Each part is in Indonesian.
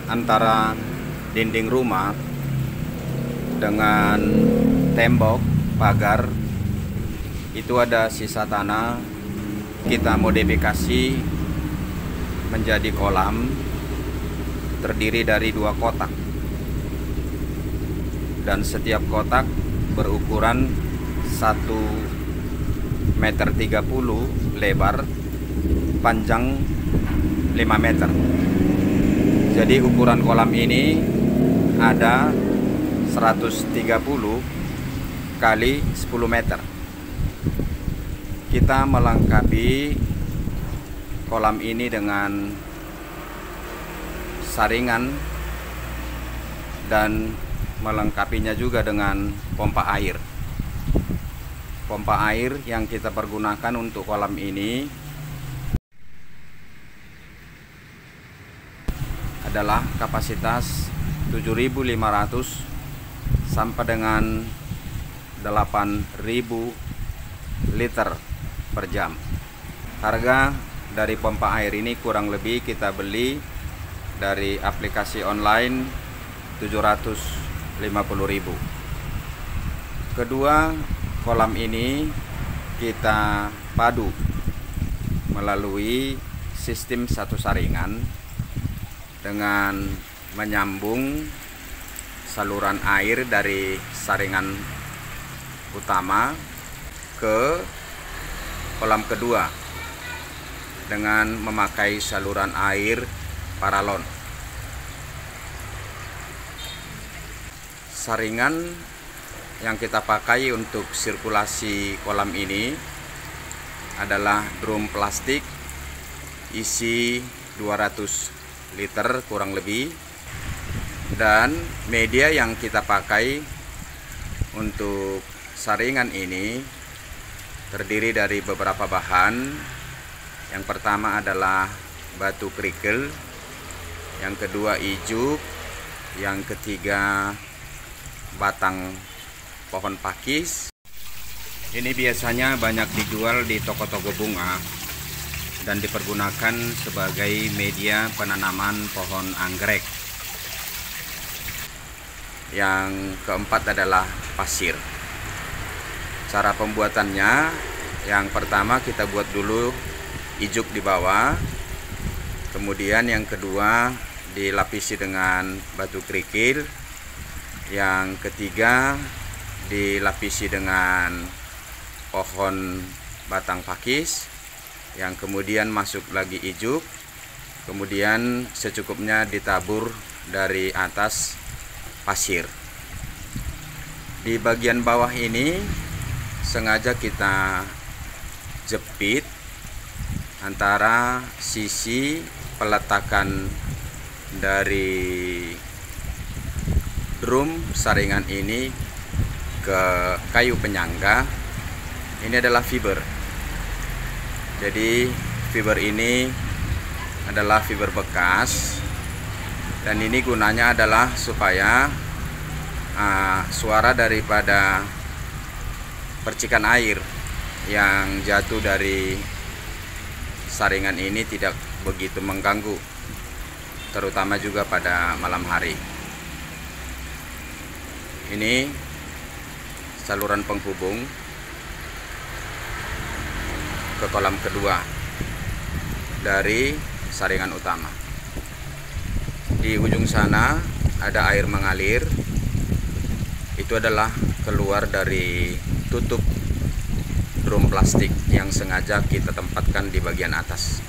antara dinding rumah dengan tembok pagar itu ada sisa tanah. Kita modifikasi menjadi kolam, terdiri dari 2 kotak, dan setiap kotak berukuran 1,30 meter lebar, panjang 5 meter. Jadi ukuran kolam ini ada 130 kali 10 meter. Kita melengkapi kolam ini dengan saringan dan melengkapinya juga dengan pompa air. Pompa air yang kita pergunakan untuk kolam ini adalah kapasitas 7.500 sampai dengan 8.000 liter per jam. Harga dari pompa air ini kurang lebih kita beli dari aplikasi online 750.000. Kedua kolam ini kita padu melalui sistem satu saringan dengan menyambung saluran air dari saringan utama ke kolam kedua dengan memakai saluran air paralon. Saringan yang kita pakai untuk sirkulasi kolam ini adalah drum plastik isi 200 liter kurang lebih, dan media yang kita pakai untuk saringan ini terdiri dari beberapa bahan. Yang pertama adalah batu kerikil, yang kedua ijuk, yang ketiga batang pohon pakis. Ini biasanya banyak dijual di toko-toko bunga dan dipergunakan sebagai media penanaman pohon anggrek. Yang keempat adalah pasir. Cara pembuatannya, yang pertama kita buat dulu ijuk di bawah, kemudian yang kedua dilapisi dengan batu kerikil, yang ketiga dilapisi dengan pohon batang pakis, yang kemudian masuk lagi ijuk, kemudian secukupnya ditabur dari atas pasir. Di bagian bawah ini sengaja kita jepit antara sisi peletakan dari drum saringan ini ke kayu penyangga. Ini adalah fiber. Jadi fiber ini adalah fiber bekas, dan ini gunanya adalah supaya suara daripada percikan air yang jatuh dari saringan ini tidak begitu mengganggu, terutama juga pada malam hari. Ini saluran penghubung ke kolam kedua dari saringan utama. Di ujung sana ada air mengalir. Itu adalah keluar dari tutup drum plastik yang sengaja kita tempatkan di bagian atas.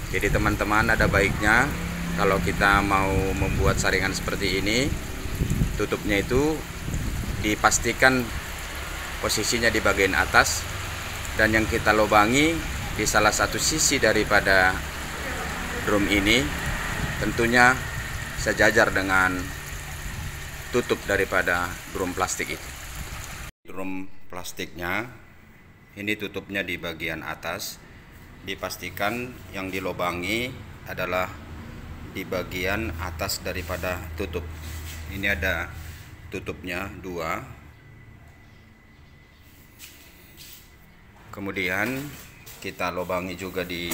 Jadi teman-teman, ada baiknya kalau kita mau membuat saringan seperti ini, tutupnya itu dipastikan posisinya di bagian atas, dan yang kita lobangi di salah satu sisi daripada drum ini tentunya sejajar dengan tutup daripada drum plastik itu. Drum plastiknya ini tutupnya di bagian atas, dipastikan yang dilobangi adalah di bagian atas daripada tutup. Ini ada tutupnya 2. Kemudian kita lobangi juga di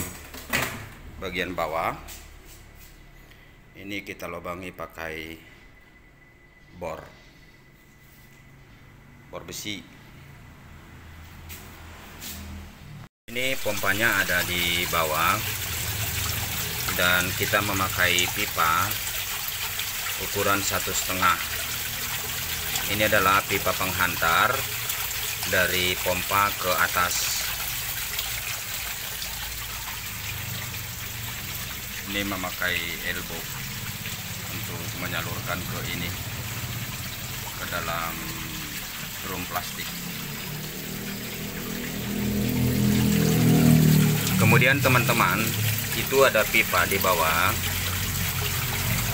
bagian bawah. Ini kita lubangi pakai bor besi. Ini pompanya ada di bawah dan kita memakai pipa ukuran 1,5. Ini adalah pipa penghantar dari pompa ke atas. Ini memakai elbow untuk menyalurkan ke ini, ke dalam drum plastik. Kemudian teman-teman, itu ada pipa di bawah,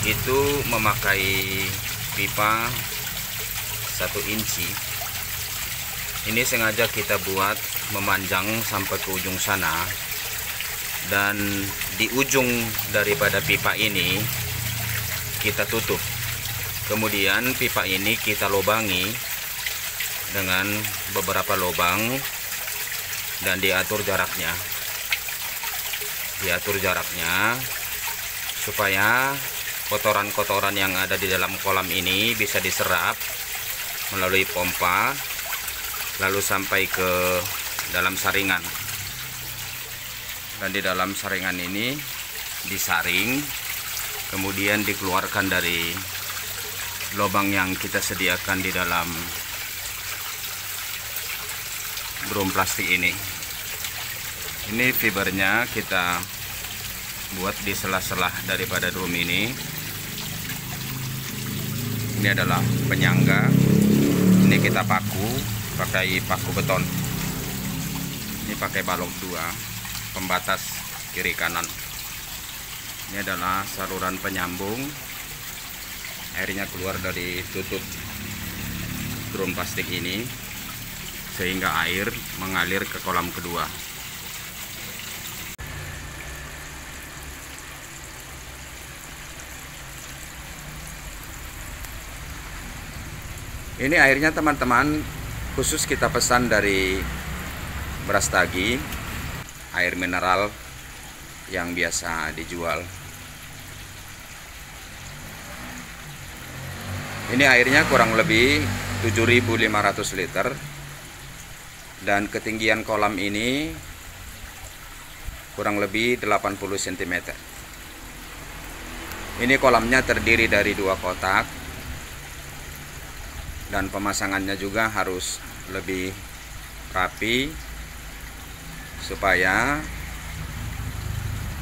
itu memakai pipa 1 inci. Ini sengaja kita buat memanjang sampai ke ujung sana, dan di ujung daripada pipa ini kita tutup. Kemudian pipa ini kita lubangi dengan beberapa lubang dan diatur jaraknya. Supaya kotoran-kotoran yang ada di dalam kolam ini bisa diserap melalui pompa lalu sampai ke dalam saringan. Dan di dalam saringan ini disaring, kemudian dikeluarkan dari lubang yang kita sediakan di dalam drum plastik ini. Ini fibernya kita buat di sela-sela daripada drum ini. Ini adalah penyangga. Ini kita pakai paku beton. Ini pakai balok 2 pembatas kiri kanan. Ini adalah saluran penyambung, airnya keluar dari tutup drum plastik ini sehingga air mengalir ke kolam kedua. Ini airnya teman-teman khusus kita pesan dari Brastagi, air mineral yang biasa dijual. Ini airnya kurang lebih 7.500 liter dan ketinggian kolam ini kurang lebih 80 cm. Ini kolamnya terdiri dari 2 kotak dan pemasangannya juga harus lebih rapi supaya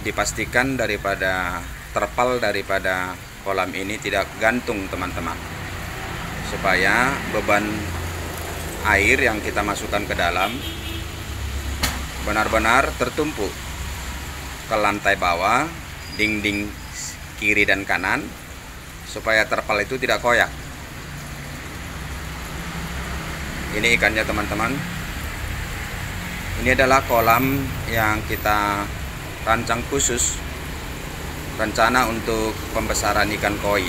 dipastikan daripada terpal daripada kolam ini tidak gantung teman-teman, supaya beban air yang kita masukkan ke dalam benar-benar tertumpuk ke lantai bawah, dinding kiri dan kanan, supaya terpal itu tidak koyak. Ini ikannya teman-teman. Ini adalah kolam yang kita rancang khusus, rencana untuk pembesaran ikan koi.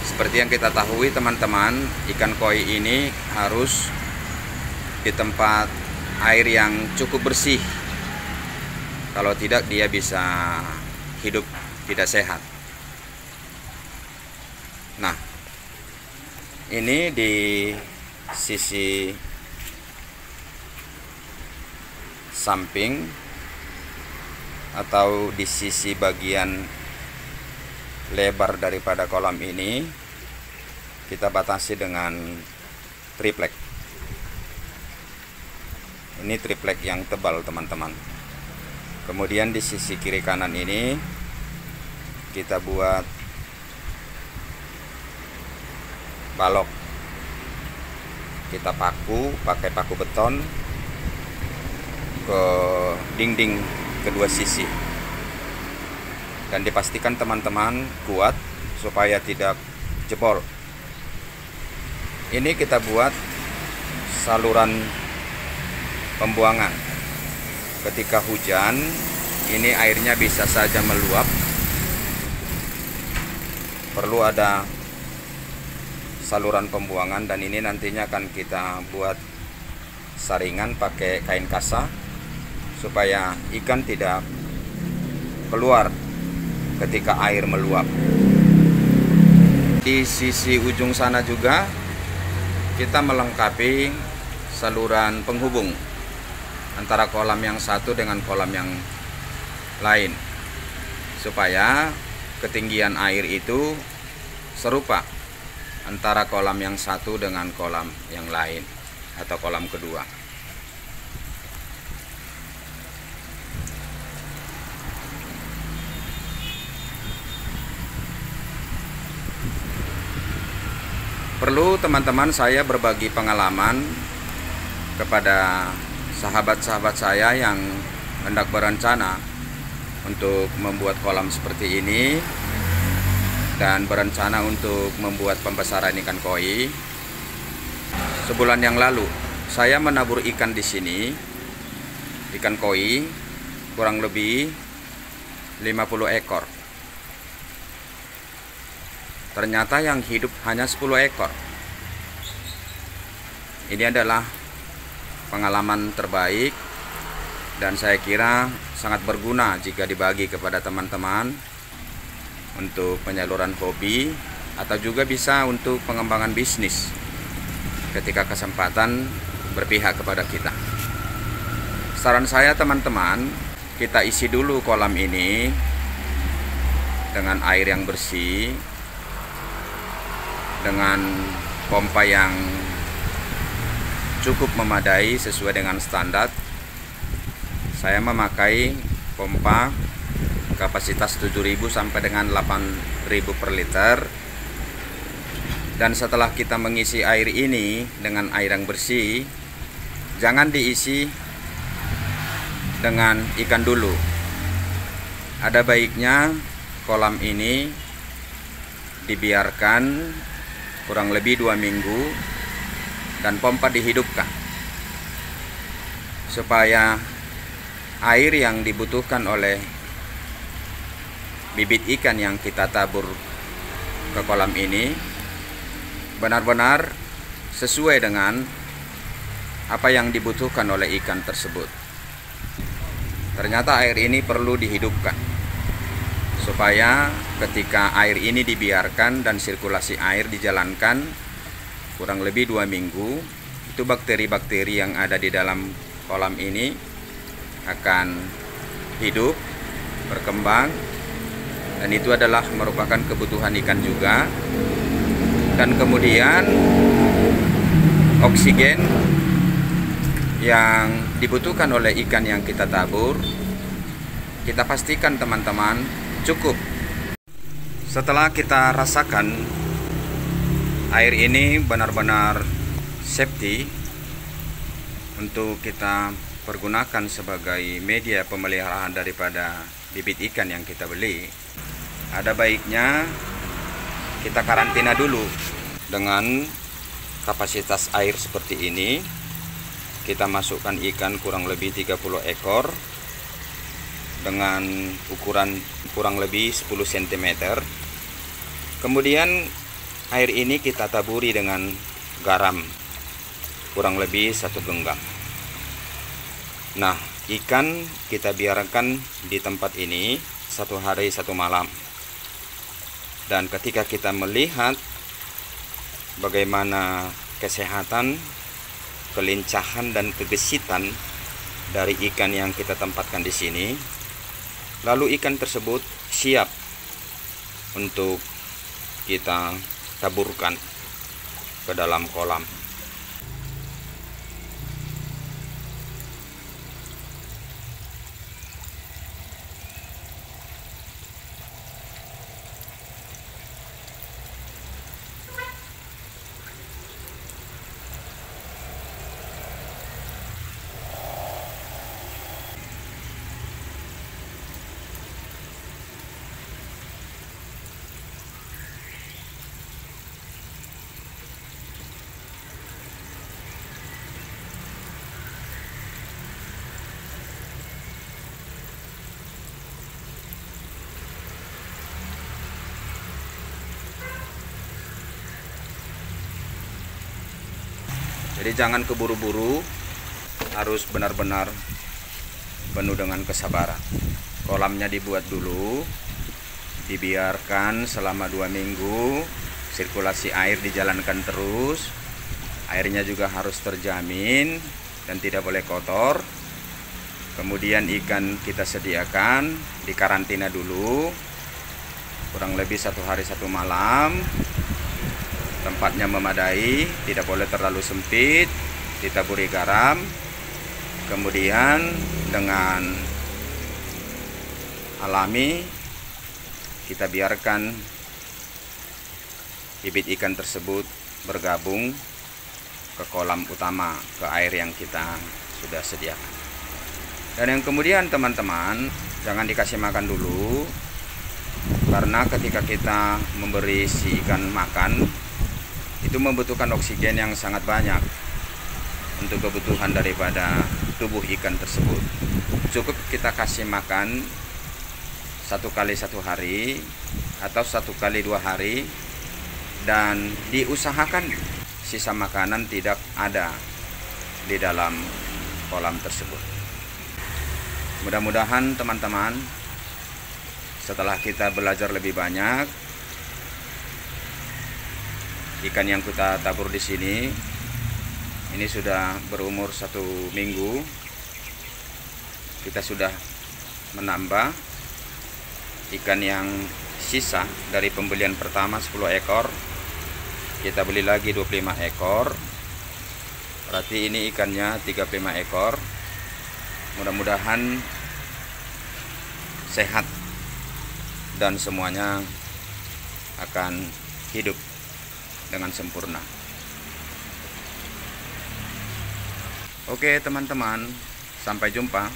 Seperti yang kita tahui teman-teman, ikan koi ini harus di tempat air yang cukup bersih. Kalau tidak dia bisa hidup tidak sehat. Nah, ini di sisi samping atau di sisi bagian lebar daripada kolam ini kita batasi dengan triplek. Ini triplek yang tebal teman-teman. Kemudian di sisi kiri kanan ini kita buat balok. Kita pakai paku beton ke dinding kedua sisi, dan dipastikan teman-teman kuat supaya tidak jebol. Ini kita buat saluran pembuangan. Ketika hujan, ini airnya bisa saja meluap. Perlu ada saluran pembuangan, dan ini nantinya akan kita buat saringan pakai kain kasa supaya ikan tidak keluar ketika air meluap. Di sisi ujung sana juga kita melengkapi saluran penghubung antara kolam yang satu dengan kolam yang lain, supaya ketinggian air itu serupa antara kolam yang satu dengan kolam yang lain atau kolam kedua. Perlu teman-teman saya berbagi pengalaman kepada sahabat-sahabat saya yang hendak berencana untuk membuat kolam seperti ini dan berencana untuk membuat pembesaran ikan koi. Sebulan yang lalu saya menabur ikan di sini, ikan koi kurang lebih 50 ekor. Ternyata yang hidup hanya 10 ekor. Ini adalah pengalaman terbaik dan saya kira sangat berguna jika dibagi kepada teman-teman untuk penyaluran hobi atau juga bisa untuk pengembangan bisnis ketika kesempatan berpihak kepada kita. Saran saya teman-teman, kita isi dulu kolam ini dengan air yang bersih, dengan pompa yang cukup memadai sesuai dengan standar. Saya memakai pompa kapasitas 7.000 sampai dengan 8.000 per liter. Dan setelah kita mengisi air ini dengan air yang bersih, jangan diisi dengan ikan dulu. Ada baiknya kolam ini dibiarkan kurang lebih 2 minggu dan pompa dihidupkan supaya air yang dibutuhkan oleh bibit ikan yang kita tabur ke kolam ini benar-benar sesuai dengan apa yang dibutuhkan oleh ikan tersebut. Ternyata air ini perlu dihidupkan supaya ketika air ini dibiarkan dan sirkulasi air dijalankan kurang lebih 2 minggu, itu bakteri-bakteri yang ada di dalam kolam ini akan hidup, berkembang, dan itu adalah merupakan kebutuhan ikan juga. Dan kemudian oksigen yang dibutuhkan oleh ikan yang kita tabur, kita pastikan teman-teman cukup. Setelah kita rasakan air ini benar-benar safety untuk kita pergunakan sebagai media pemeliharaan daripada bibit ikan yang kita beli, ada baiknya kita karantina dulu dengan kapasitas air seperti ini. Kita masukkan ikan kurang lebih 30 ekor dengan ukuran kurang lebih 10 cm. Kemudian air ini kita taburi dengan garam kurang lebih 1 genggam. Nah, ikan kita biarkan di tempat ini 1 hari 1 malam. Dan ketika kita melihat bagaimana kesehatan, kelincahan dan kegesitan dari ikan yang kita tempatkan di sini, lalu ikan tersebut siap untuk kita taburkan ke dalam kolam. Jadi jangan keburu-buru, harus benar-benar penuh dengan kesabaran. Kolamnya dibuat dulu, dibiarkan selama 2 minggu, sirkulasi air dijalankan terus, airnya juga harus terjamin dan tidak boleh kotor. Kemudian ikan kita sediakan dikarantina dulu kurang lebih 1 hari 1 malam. Tempatnya memadai, tidak boleh terlalu sempit, ditaburi garam. Kemudian dengan alami kita biarkan bibit ikan tersebut bergabung ke kolam utama, ke air yang kita sudah sediakan. Dan yang kemudian teman-teman, jangan dikasih makan dulu, karena ketika kita memberi si ikan makan, itu membutuhkan oksigen yang sangat banyak untuk kebutuhan daripada tubuh ikan tersebut. Cukup kita kasih makan 1 kali 1 hari atau 1 kali 2 hari, dan diusahakan sisa makanan tidak ada di dalam kolam tersebut. Mudah-mudahan teman-teman, setelah kita belajar lebih banyak, ikan yang kita tabur di sini ini sudah berumur 1 minggu. Kita sudah menambah ikan yang sisa dari pembelian pertama 10 ekor. Kita beli lagi 25 ekor. Berarti ini ikannya 35 ekor. Mudah-mudahan sehat dan semuanya akan hidup dengan sempurna. Oke teman-teman, sampai jumpa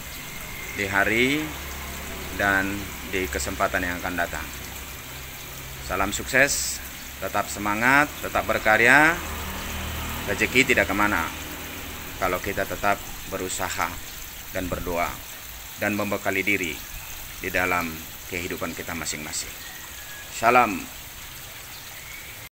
di hari dan di kesempatan yang akan datang. Salam sukses, tetap semangat, tetap berkarya. Rezeki tidak kemana kalau kita tetap berusaha dan berdoa dan membekali diri di dalam kehidupan kita masing-masing. Salam.